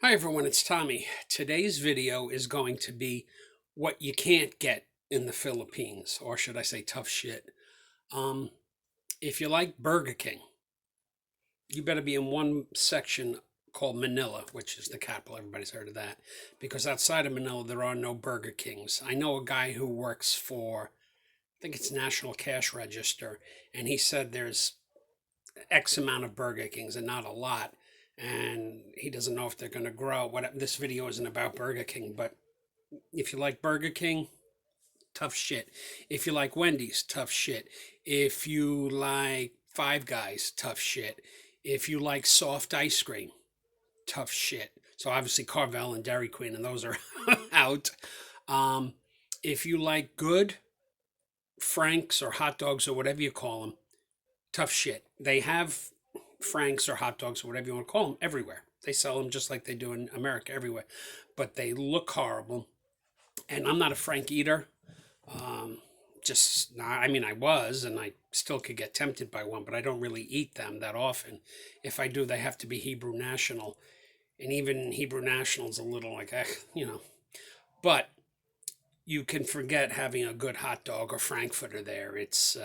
Hi everyone, it's Tommy. Today's video is going to be what you can't get in the Philippines, or should I say tough shit. Um, if you like Burger King, you better be in one section called Manila, which is the capital. Everybody's heard of that. Because outside of Manila, there are no Burger Kings. I know a guy who works for, I think it's National Cash Register, and he said there's X amount of Burger Kings and not a lot. And he doesn't know if they're going to grow. This video isn't about Burger King, but if you like Burger King, tough shit. If you like Wendy's, tough shit. If you like Five Guys, tough shit. If you like soft ice cream, tough shit. So obviously Carvel and Dairy Queen, and those are out. Um, if you like good Franks or hot dogs or whatever you call them, tough shit. They have Franks or hot dogs or whatever you want to call them everywhere. They sell them just like they do in America everywhere, but they look horrible. And I'm not a Frank eater. Um, just not, I mean, I was, and I still could get tempted by one, but I don't really eat them that often. If I do, they have to be Hebrew National, and even Hebrew National's a little like, But you can forget having a good hot dog or Frankfurter there. It's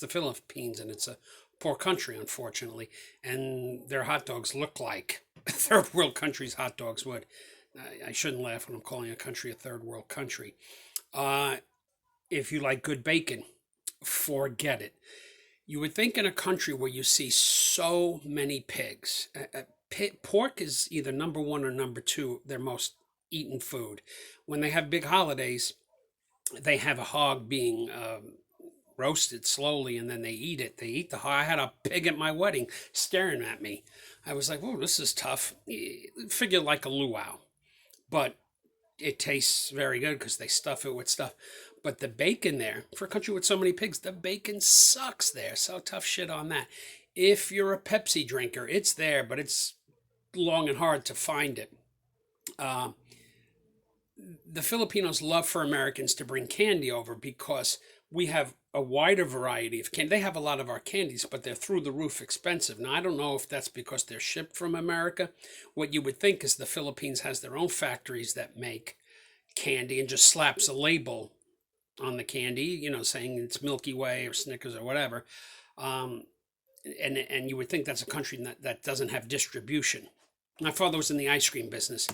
the Philippines, and it's a poor country, unfortunately, and their hot dogs look like third world countries' hot dogs would. I shouldn't laugh when I'm calling a country a third world country. Uh, if you like good bacon, forget it. You would think in a country where you see so many pigs, pork is either number one or number two, their most eaten food. When they have big holidays, they have a hog being roasted slowly, and then they eat it. They eat the hog. I had a pig at my wedding staring at me. I was like, "Oh, this is tough." Figure like a luau, but it tastes very good because they stuff it with stuff. But the bacon there, for a country with so many pigs, the bacon sucks there. So tough shit on that. If you're a Pepsi drinker, it's there, but it's long and hard to find it. Uh, the Filipinos love for Americans to bring candy over because we have a wider variety of candy. They have a lot of our candies, but they're through the roof expensive. Now, I don't know if that's because they're shipped from America. What you would think is the Philippines has their own factories that make candy and just slaps a label on the candy, saying it's Milky Way or Snickers or whatever. Um, and you would think that's a country that doesn't have distribution. My father was in the ice cream business.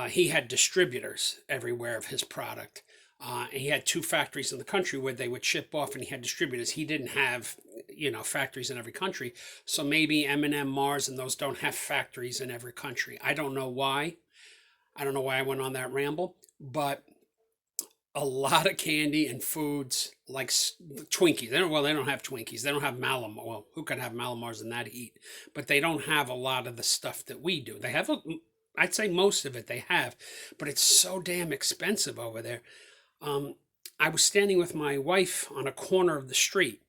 He had distributors everywhere of his product. And he had two factories in the country where they would ship off, and he had distributors. He didn't have, factories in every country. So maybe M&M, Mars, and those don't have factories in every country. I don't know why. I don't know why I went on that ramble, but a lot of candy and foods like Twinkies. They don't have Twinkies. They don't have Malamar. Well, who could have Malamars in that heat? But they don't have a lot of the stuff that we do. They have I'd say most of it they have, but it's so damn expensive over there. Um, I was standing with my wife on a corner of the street,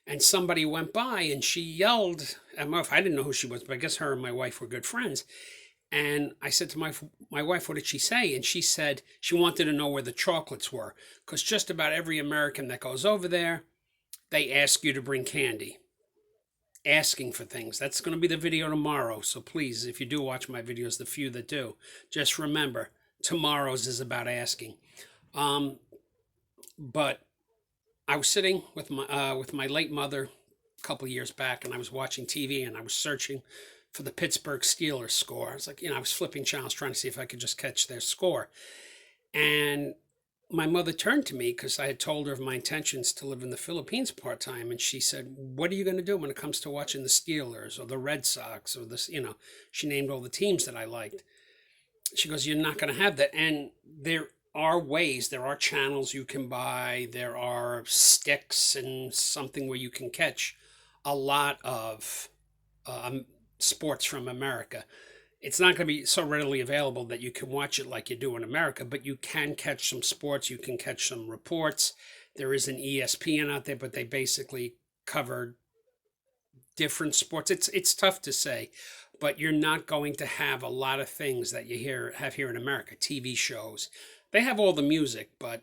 and somebody went by and she yelled at my wife. I didn't know who she was, but I guess her and my wife were good friends. And I said to my wife, "What did she say?" And she said she wanted to know where the chocolates were, because just about every American that goes over there, they ask you to bring candy, asking for things. That's going to be the video tomorrow. So please, if you do watch my videos, the few that do, just remember tomorrow's is about asking. Um, but I was sitting with my late mother a couple of years back, and I was watching TV, and I was searching for the Pittsburgh Steelers score. I was like, I was flipping channels trying to see if I could just catch their score. And my mother turned to me because I had told her of my intentions to live in the Philippines part time, and she said, "What are you going to do when it comes to watching the Steelers or the Red Sox or this?" She named all the teams that I liked. She goes, "You're not going to have that." And there are ways, there are channels you can buy, there are sticks and something where you can catch a lot of sports from America. It's not going to be so readily available that you can watch it like you do in America, but you can catch some sports, you can catch some reports. There is an ESPN out there, but they basically cover different sports. It's tough to say, but you're not going to have a lot of things that you have here in America. TV shows, they have all the music, but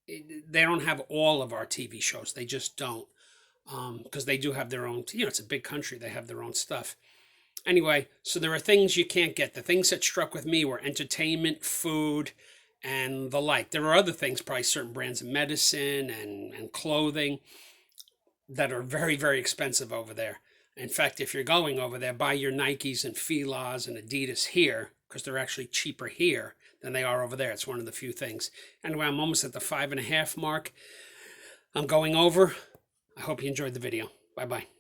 they don't have all of our TV shows. They just don't, because they do have their own. It's a big country. They have their own stuff. Anyway, so there are things you can't get. The things that struck with me were entertainment, food, and the like. There are other things, probably certain brands of medicine and clothing that are very, very expensive over there. In fact, if you're going over there, buy your Nikes and Filas and Adidas here because they're actually cheaper here than they are over there. It's one of the few things. Anyway, I'm almost at the 5.5 mark. I'm going over. I hope you enjoyed the video. Bye-bye.